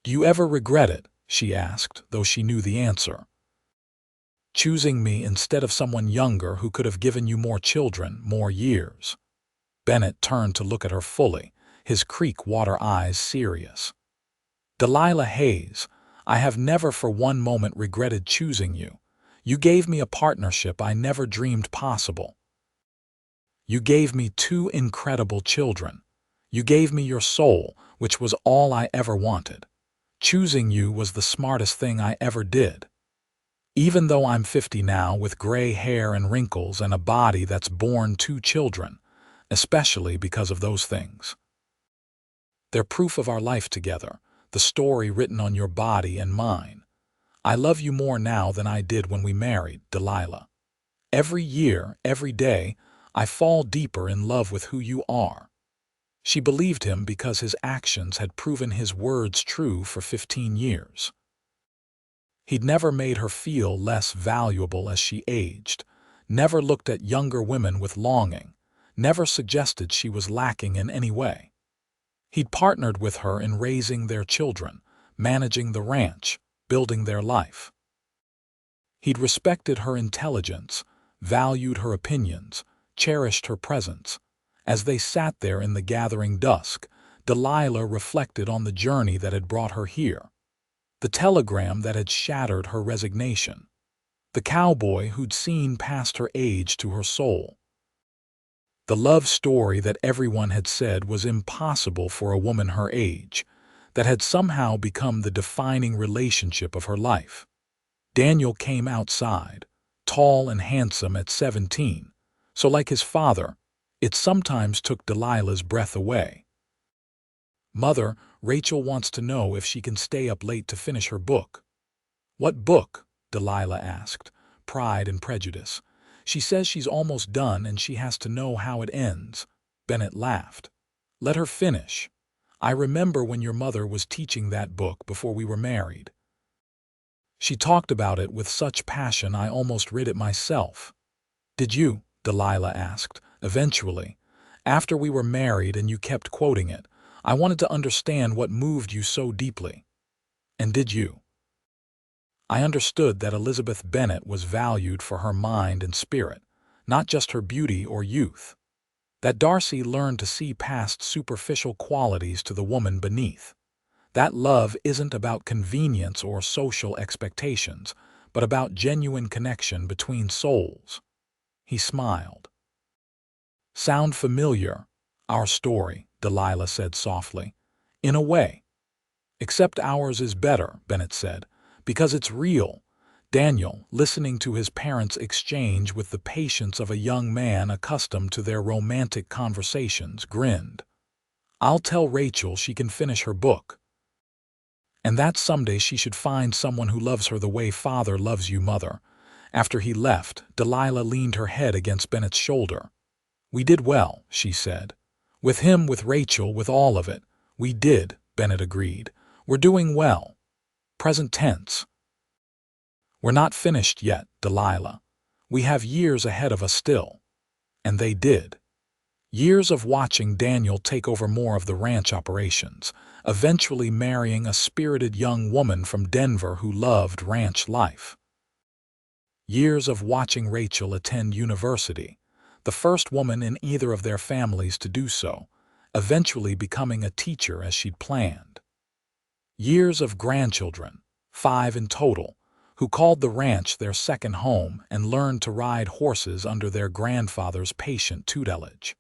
Do you ever regret it? She asked, though she knew the answer. Choosing me instead of someone younger who could have given you more children, more years. Bennett turned to look at her fully, his creek water eyes serious. Delilah Hayes, I have never for one moment regretted choosing you. You gave me a partnership I never dreamed possible. You gave me 2 incredible children. You gave me your soul, which was all I ever wanted. Choosing you was the smartest thing I ever did. Even though I'm 50 now with gray hair and wrinkles and a body that's borne 2 children, especially because of those things. They're proof of our life together, the story written on your body and mine. I love you more now than I did when we married, Delilah. Every year, every day, I fall deeper in love with who you are. She believed him because his actions had proven his words true for 15 years. He'd never made her feel less valuable as she aged, never looked at younger women with longing, never suggested she was lacking in any way. He'd partnered with her in raising their children, managing the ranch, building their life. He'd respected her intelligence, valued her opinions, cherished her presence. As they sat there in the gathering dusk, Delilah reflected on the journey that had brought her here, the telegram that had shattered her resignation, the cowboy who'd seen past her age to her soul, the love story that everyone had said was impossible for a woman her age, that had somehow become the defining relationship of her life. Daniel came outside, tall and handsome at 17, so like his father, it sometimes took Delilah's breath away. Mother, Rachel wants to know if she can stay up late to finish her book. What book? Delilah asked, pride and prejudice. She says she's almost done and she has to know how it ends. Bennett laughed. Let her finish. I remember when your mother was teaching that book before we were married. She talked about it with such passion I almost read it myself. Did you? Delilah asked, eventually, After we were married and you kept quoting it, I wanted to understand what moved you so deeply. And did you? I understood that Elizabeth Bennet was valued for her mind and spirit, not just her beauty or youth. That Darcy learned to see past superficial qualities to the woman beneath. That love isn't about convenience or social expectations, but about genuine connection between souls. He smiled. Sound familiar? Our story, Delilah said softly. In a way. Except ours is better, Bennett said, because it's real. Daniel, listening to his parents' exchange with the patience of a young man accustomed to their romantic conversations, grinned. I'll tell Rachel she can finish her book. And that someday she should find someone who loves her the way father loves you, mother. After he left, Delilah leaned her head against Bennett's shoulder. We did well, she said. With him, with Rachel, with all of it. We did, Bennett agreed. We're doing well. Present tense. We're not finished yet, Delilah. We have years ahead of us still. And they did. Years of watching Daniel take over more of the ranch operations, eventually marrying a spirited young woman from Denver who loved ranch life. Years of watching Rachel attend university, the first woman in either of their families to do so, eventually becoming a teacher as she'd planned. Years of grandchildren, 5 in total, who called the ranch their second home and learned to ride horses under their grandfather's patient tutelage.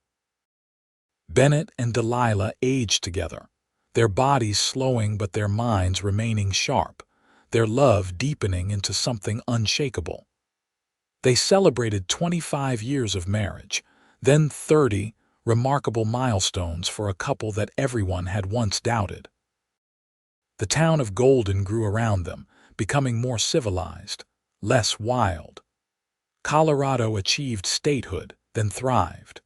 Bennett and Delilah aged together, their bodies slowing but their minds remaining sharp, their love deepening into something unshakable. They celebrated 25 years of marriage, then 30, remarkable milestones for a couple that everyone had once doubted. The town of Golden grew around them, becoming more civilized, less wild. Colorado achieved statehood, then thrived.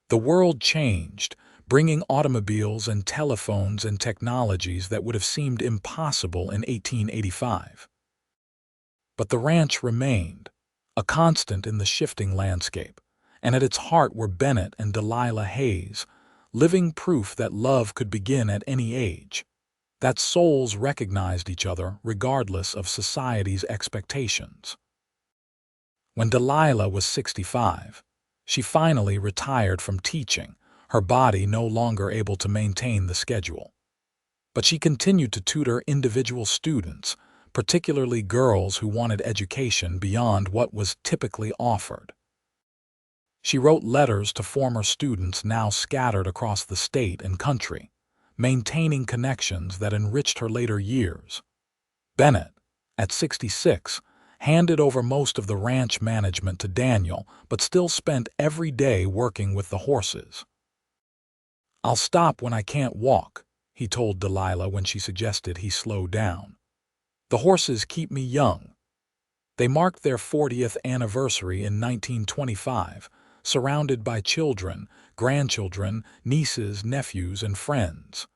The world changed, bringing automobiles and telephones and technologies that would have seemed impossible in 1885. But the ranch remained, a constant in the shifting landscape, and at its heart were Bennett and Delilah Hayes, living proof that love could begin at any age, that souls recognized each other regardless of society's expectations. When Delilah was 65, she finally retired from teaching, her body no longer able to maintain the schedule. But she continued to tutor individual students, particularly girls who wanted education beyond what was typically offered. She wrote letters to former students now scattered across the state and country, maintaining connections that enriched her later years. Bennett, at 66, handed over most of the ranch management to Daniel, but still spent every day working with the horses. I'll stop when I can't walk, he told Delilah when she suggested he slow down. The horses keep me young. They marked their 40th anniversary in 1925, surrounded by children, grandchildren, nieces, nephews, and friends.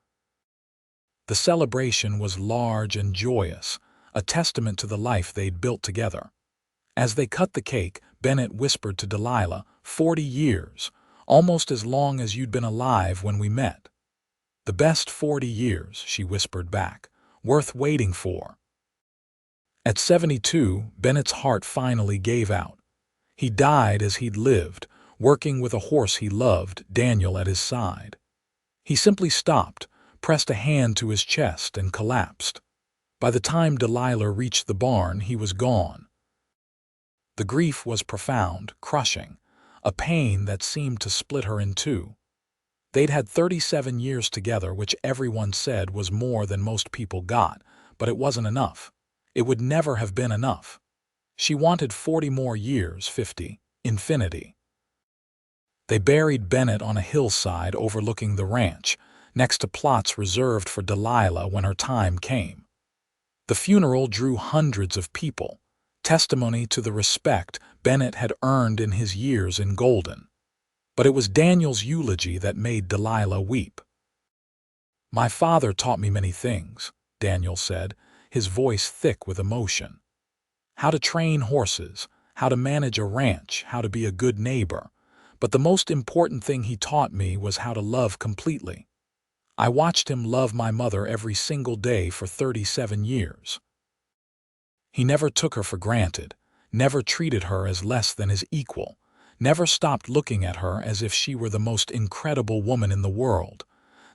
The celebration was large and joyous, a testament to the life they'd built together. As they cut the cake, Bennett whispered to Delilah, 40 years, almost as long as you'd been alive when we met. The best 40 years, she whispered back, worth waiting for. At 72, Bennett's heart finally gave out. He died as he'd lived, working with a horse he loved, Daniel, at his side. He simply stopped, pressed a hand to his chest, and collapsed. By the time Delilah reached the barn, he was gone. The grief was profound, crushing, a pain that seemed to split her in two. They'd had 37 years together, which everyone said was more than most people got, but it wasn't enough. It would never have been enough. She wanted 40 more years, 50, infinity. They buried Bennett on a hillside overlooking the ranch, next to plots reserved for Delilah when her time came. The funeral drew hundreds of people, testimony to the respect Bennett had earned in his years in Golden. But it was Daniel's eulogy that made Delilah weep. My father taught me many things, Daniel said, his voice thick with emotion. How to train horses, how to manage a ranch, how to be a good neighbor. But the most important thing he taught me was how to love completely. I watched him love my mother every single day for 37 years. He never took her for granted, never treated her as less than his equal, never stopped looking at her as if she were the most incredible woman in the world.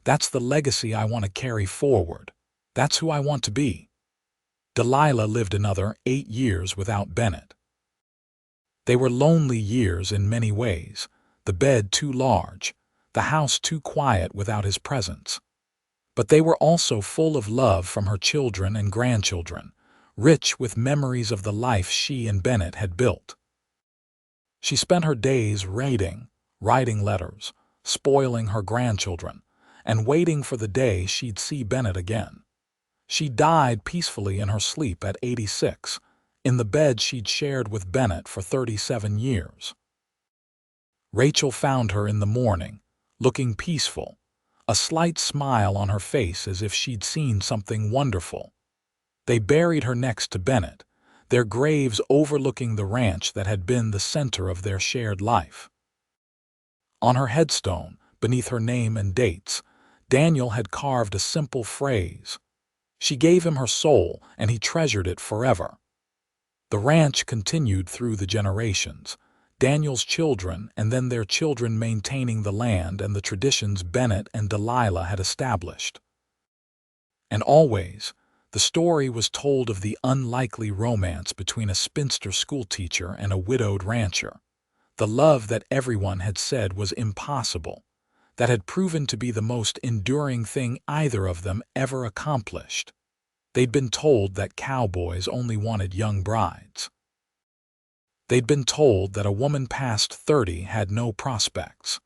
That's the legacy I want to carry forward. That's who I want to be. Delilah lived another 8 years without Bennett. They were lonely years in many ways, the bed too large, the house too quiet without his presence. But they were also full of love from her children and grandchildren, rich with memories of the life she and Bennett had built. She spent her days writing letters, spoiling her grandchildren, and waiting for the day she'd see Bennett again. She died peacefully in her sleep at 86, in the bed she'd shared with Bennett for 37 years. Rachel found her in the morning, looking peaceful, a slight smile on her face as if she'd seen something wonderful. They buried her next to Bennett, their graves overlooking the ranch that had been the center of their shared life. On her headstone, beneath her name and dates, Daniel had carved a simple phrase. She gave him her soul, and he treasured it forever. The ranch continued through the generations, Daniel's children and then their children maintaining the land and the traditions Bennett and Delilah had established. And always, the story was told of the unlikely romance between a spinster schoolteacher and a widowed rancher, the love that everyone had said was impossible, that had proven to be the most enduring thing either of them ever accomplished. They'd been told that cowboys only wanted young brides. They'd been told that a woman past 30 had no prospects.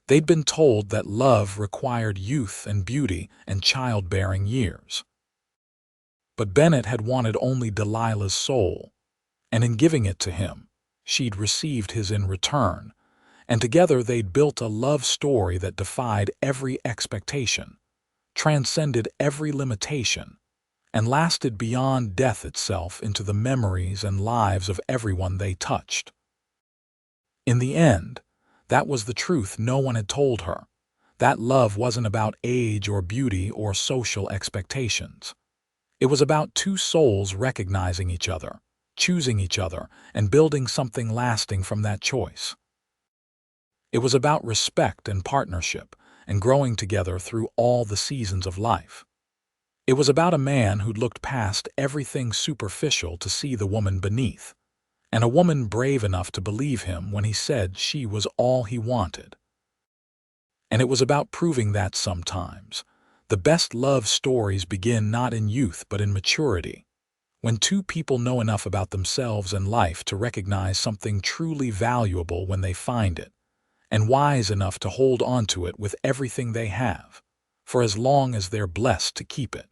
They'd been told that love required youth and beauty and childbearing years. But Bennett had wanted only Delilah's soul, and in giving it to him, she'd received his in return, and together they'd built a love story that defied every expectation, transcended every limitation, and lasted beyond death itself into the memories and lives of everyone they touched. In the end, that was the truth no one had told her. That love wasn't about age or beauty or social expectations. It was about two souls recognizing each other, choosing each other, and building something lasting from that choice. It was about respect and partnership, and growing together through all the seasons of life. It was about a man who'd looked past everything superficial to see the woman beneath, and a woman brave enough to believe him when he said she was all he wanted. And it was about proving that sometimes the best love stories begin not in youth but in maturity, when two people know enough about themselves and life to recognize something truly valuable when they find it, and wise enough to hold on to it with everything they have, for as long as they're blessed to keep it.